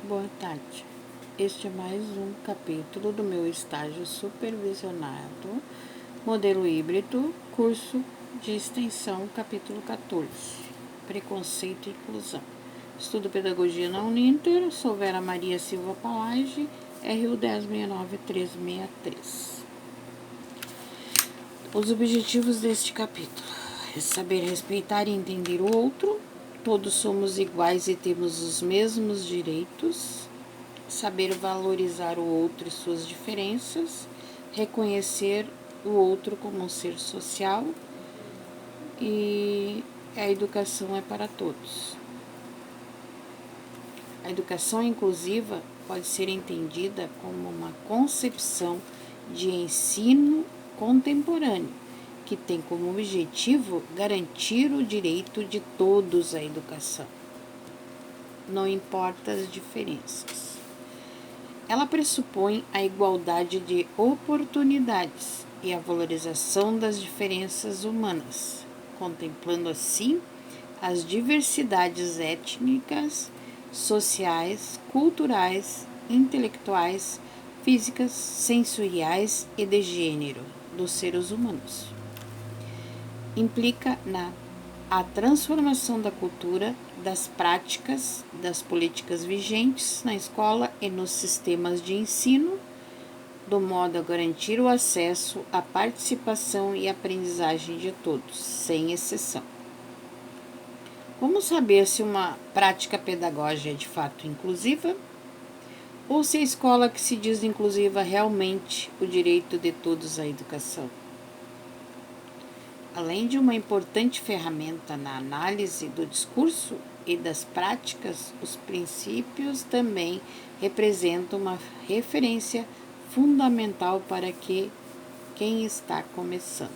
Boa tarde. Este é mais um capítulo do meu estágio supervisionado, modelo híbrido, curso de extensão, capítulo 14, preconceito e inclusão. Estudo pedagogia na Uninter, sou Vera Maria Silva Palage, RU 1069-363. Os objetivos deste capítulo é saber respeitar e entender o outro, todos somos iguais e temos os mesmos direitos, saber valorizar o outro e suas diferenças, reconhecer o outro como um ser social e a educação é para todos. A educação inclusiva pode ser entendida como uma concepção de ensino contemporâneo, que tem como objetivo garantir o direito de todos à educação, não importa as diferenças. Ela pressupõe a igualdade de oportunidades e a valorização das diferenças humanas, contemplando assim as diversidades étnicas, sociais, culturais, intelectuais, físicas, sensoriais e de gênero dos seres humanos. Implica a transformação da cultura, das práticas, das políticas vigentes na escola e nos sistemas de ensino, do modo a garantir o acesso, a participação e a aprendizagem de todos, sem exceção. Como saber se uma prática pedagógica é de fato inclusiva? Ou se a escola que se diz inclusiva realmente o direito de todos à educação? Além de uma importante ferramenta na análise do discurso e das práticas, os princípios também representam uma referência fundamental para quem está começando.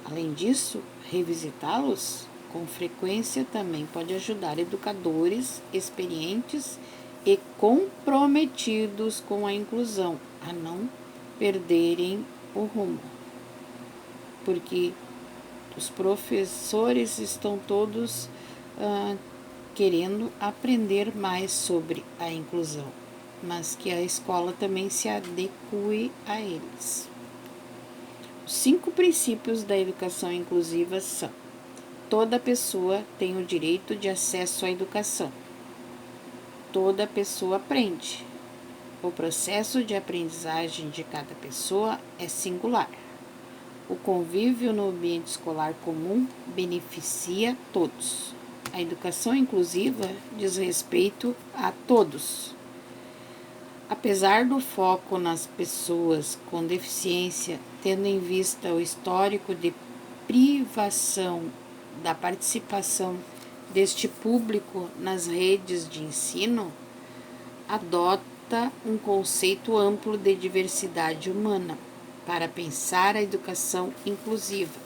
Além disso, revisitá-los com frequência também pode ajudar educadores experientes e comprometidos com a inclusão a não perderem o rumo, porque os professores estão todos querendo aprender mais sobre a inclusão, mas que a escola também se adeque a eles. Os 5 princípios da educação inclusiva são: toda pessoa tem o direito de acesso à educação. Toda pessoa aprende. O processo de aprendizagem de cada pessoa é singular. O convívio no ambiente escolar comum beneficia todos. A educação inclusiva diz respeito a todos. Apesar do foco nas pessoas com deficiência, tendo em vista o histórico de privação da participação deste público nas redes de ensino, adota um conceito amplo de diversidade humana para pensar a educação inclusiva,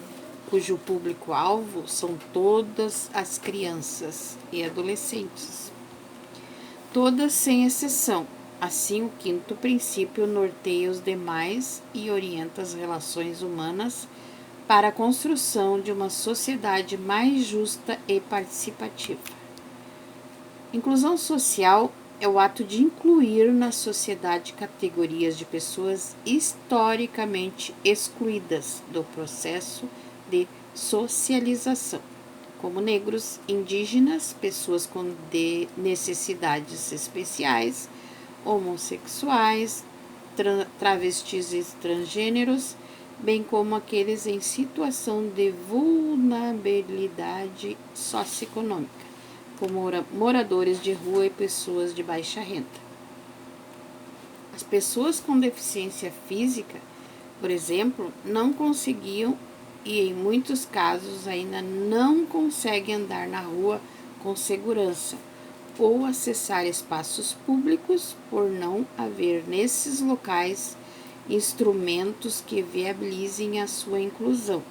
cujo público-alvo são todas as crianças e adolescentes, todas sem exceção. Assim, o 5º princípio norteia os demais e orienta as relações humanas para a construção de uma sociedade mais justa e participativa. Inclusão social é o ato de incluir na sociedade categorias de pessoas historicamente excluídas do processo de socialização, como negros, indígenas, pessoas com necessidades especiais, homossexuais, travestis e transgêneros, bem como aqueles em situação de vulnerabilidade socioeconômica, como moradores de rua e pessoas de baixa renda. As pessoas com deficiência física, por exemplo, não conseguiam e em muitos casos ainda não conseguem andar na rua com segurança ou acessar espaços públicos por não haver nesses locais instrumentos que viabilizem a sua inclusão,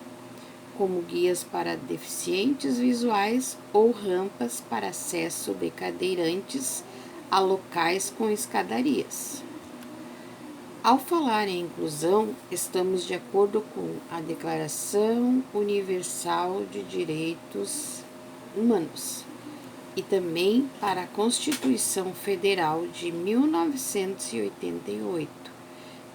como guias para deficientes visuais ou rampas para acesso de cadeirantes a locais com escadarias. Ao falar em inclusão, estamos de acordo com a Declaração Universal de Direitos Humanos, e também para a Constituição Federal de 1988,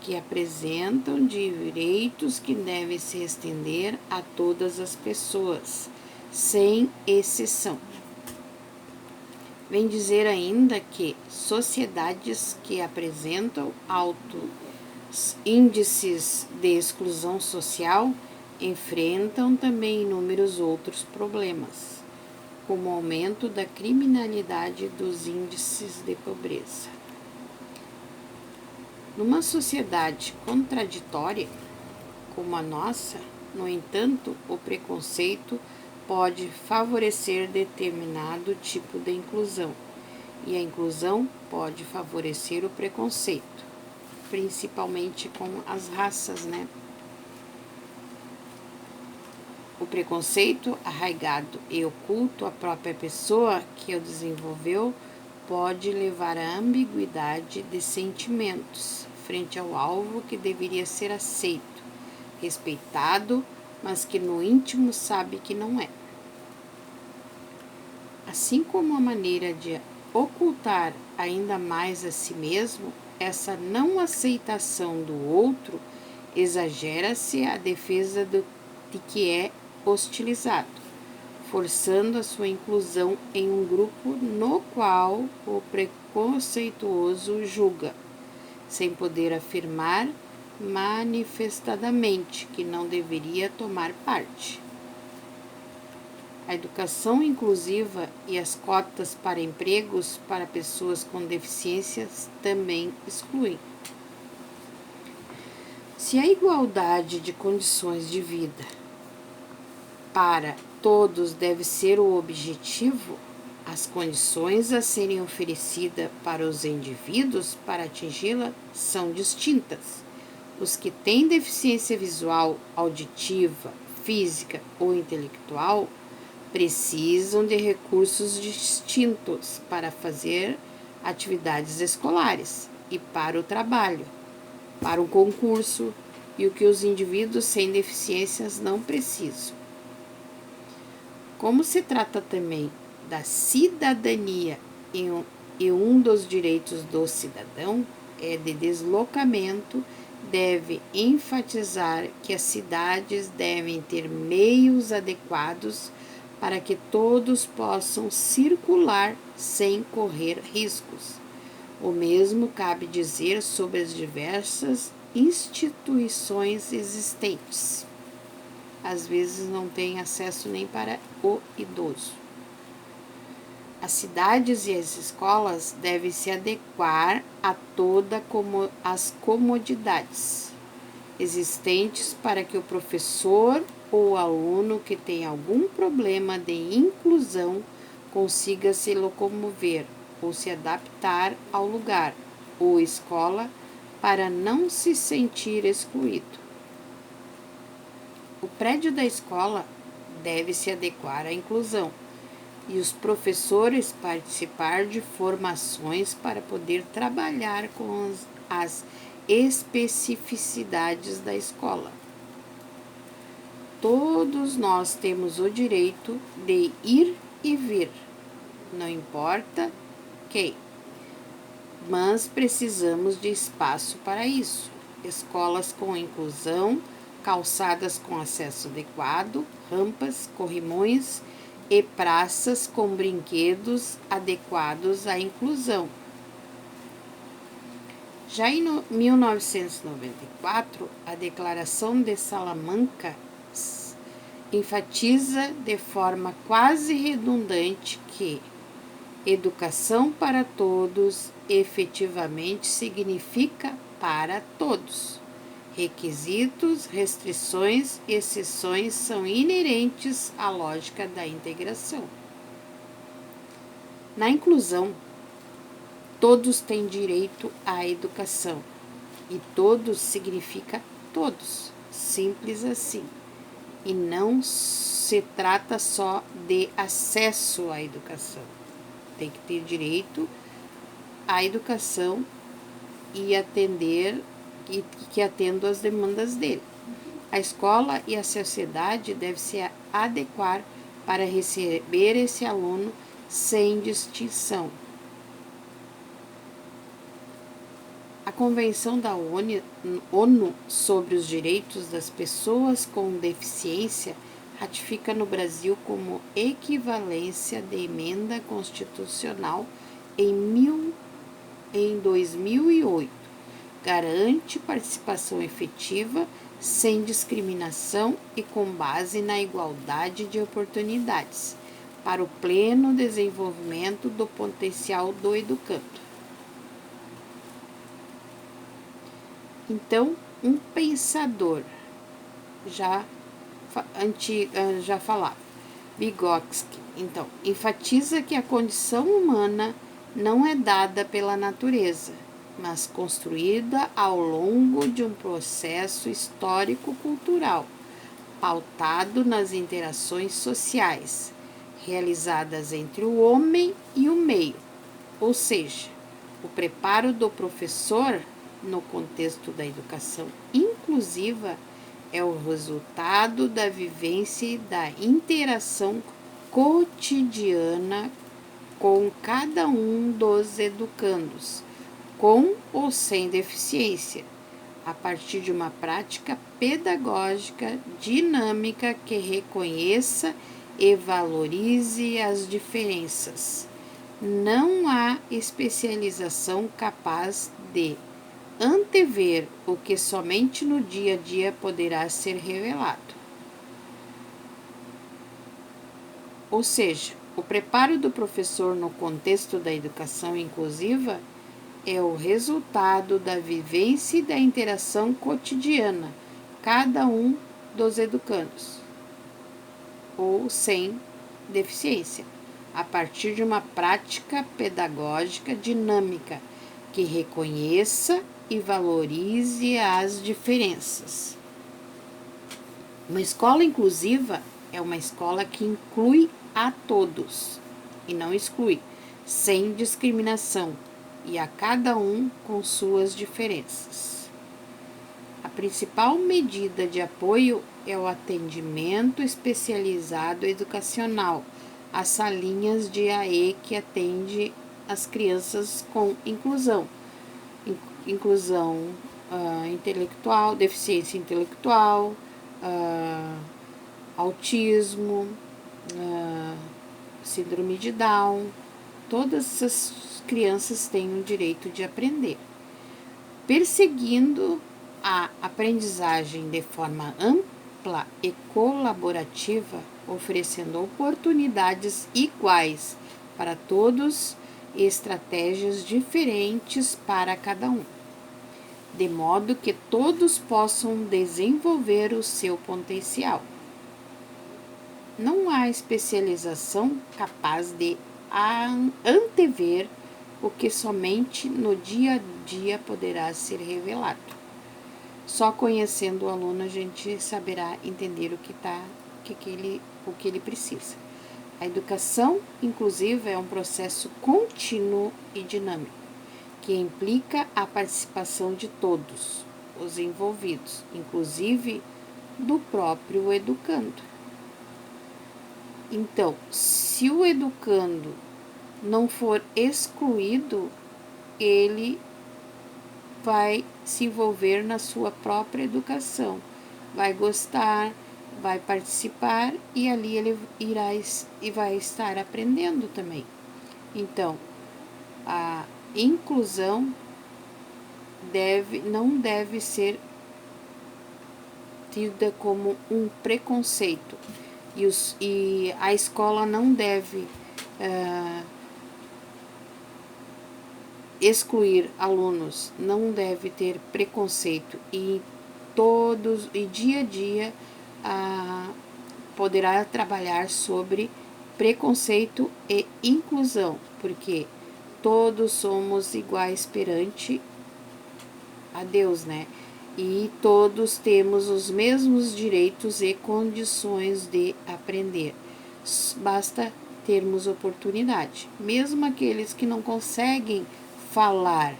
que apresentam direitos que devem se estender a todas as pessoas, sem exceção. Vem dizer ainda que sociedades que apresentam altos índices de exclusão social enfrentam também inúmeros outros problemas, como o aumento da criminalidade e dos índices de pobreza. Numa sociedade contraditória como a nossa, no entanto, o preconceito pode favorecer determinado tipo de inclusão, e a inclusão pode favorecer o preconceito, principalmente com as raças, né? O preconceito arraigado e oculto à própria pessoa que o desenvolveu pode levar à ambiguidade de sentimentos frente ao alvo que deveria ser aceito, respeitado, mas que no íntimo sabe que não é. Assim como a maneira de ocultar ainda mais a si mesmo, essa não aceitação do outro exagera-se a defesa de que é hostilizado, forçando a sua inclusão em um grupo no qual o preconceituoso julga, sem poder afirmar manifestadamente que não deveria tomar parte. A educação inclusiva e as cotas para empregos para pessoas com deficiências também excluem. Se a igualdade de condições de vida para todos deve ser o objetivo, as condições a serem oferecidas para os indivíduos para atingi-la são distintas. Os que têm deficiência visual, auditiva, física ou intelectual precisam de recursos distintos para fazer atividades escolares e para o trabalho, para um concurso, e o que os indivíduos sem deficiências não precisam. Como se trata também da cidadania e um dos direitos do cidadão é de deslocamento, deve enfatizar que as cidades devem ter meios adequados para que todos possam circular sem correr riscos. O mesmo cabe dizer sobre as diversas instituições existentes. Às vezes não tem acesso nem para o idoso. As cidades e as escolas devem se adequar a todas as comodidades existentes para que o professor ou aluno que tem algum problema de inclusão consiga se locomover ou se adaptar ao lugar ou escola para não se sentir excluído. O prédio da escola deve se adequar à inclusão e os professores participar de formações para poder trabalhar com as especificidades da escola. Todos nós temos o direito de ir e vir, não importa quem, mas precisamos de espaço para isso. Escolas com inclusão, calçadas com acesso adequado, rampas, corrimões e praças com brinquedos adequados à inclusão. Já em 1994, a Declaração de Salamanca enfatiza de forma quase redundante que educação para todos efetivamente significa para todos. Requisitos, restrições e exceções são inerentes à lógica da integração. Na inclusão, todos têm direito à educação e todos significa todos, simples assim. E não se trata só de acesso à educação. Tem que ter direito à educação e que atenda às demandas dele. A escola e a sociedade devem se adequar para receber esse aluno sem distinção. A Convenção da ONU sobre os Direitos das Pessoas com Deficiência ratifica no Brasil como equivalência de emenda constitucional em 2008. Garante participação efetiva, sem discriminação e com base na igualdade de oportunidades, para o pleno desenvolvimento do potencial do educando. Então, um pensador já falava, Vygotsky, então, enfatiza que a condição humana não é dada pela natureza, mas construída ao longo de um processo histórico-cultural, pautado nas interações sociais, realizadas entre o homem e o meio, ou seja, o preparo do professor no contexto da educação inclusiva é o resultado da vivência e da interação cotidiana com cada um dos educandos, com ou sem deficiência, a partir de uma prática pedagógica dinâmica que reconheça e valorize as diferenças. Não há especialização capaz de antever o que somente no dia a dia poderá ser revelado. Ou seja, o preparo do professor no contexto da educação inclusiva é o resultado da vivência e da interação cotidiana, cada um dos educandos, ou sem deficiência, a partir de uma prática pedagógica dinâmica que reconheça e valorize as diferenças. Uma escola inclusiva é uma escola que inclui a todos e não exclui, sem discriminação, e a cada um com suas diferenças. A principal medida de apoio é o atendimento especializado educacional, as salinhas de AE que atende as crianças com inclusão intelectual, deficiência intelectual, autismo, síndrome de Down. Todas essas crianças têm o direito de aprender, perseguindo a aprendizagem de forma ampla e colaborativa, oferecendo oportunidades iguais para todos e estratégias diferentes para cada um, de modo que todos possam desenvolver o seu potencial. Não há especialização capaz de antever o que somente no dia a dia poderá ser revelado. Só conhecendo o aluno a gente saberá entender o que ele precisa. A educação inclusiva é um processo contínuo e dinâmico, que implica a participação de todos os envolvidos, inclusive do próprio educando. Então, se o educando não for excluído, ele vai se envolver na sua própria educação, vai gostar, vai participar e ali ele irá e vai estar aprendendo também. Então, a inclusão não deve ser tida como um preconceito e a escola não deve excluir alunos, não deve ter preconceito e dia a dia poderá trabalhar sobre preconceito e inclusão, porque todos somos iguais perante a Deus, né? E todos temos os mesmos direitos e condições de aprender. Basta termos oportunidade, mesmo aqueles que não conseguem falar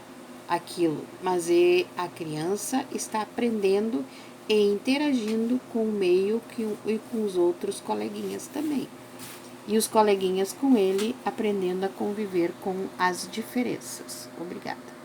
aquilo, mas a criança está aprendendo e interagindo com o meio e com os outros coleguinhas também. e os coleguinhas com ele, aprendendo a conviver com as diferenças. Obrigada.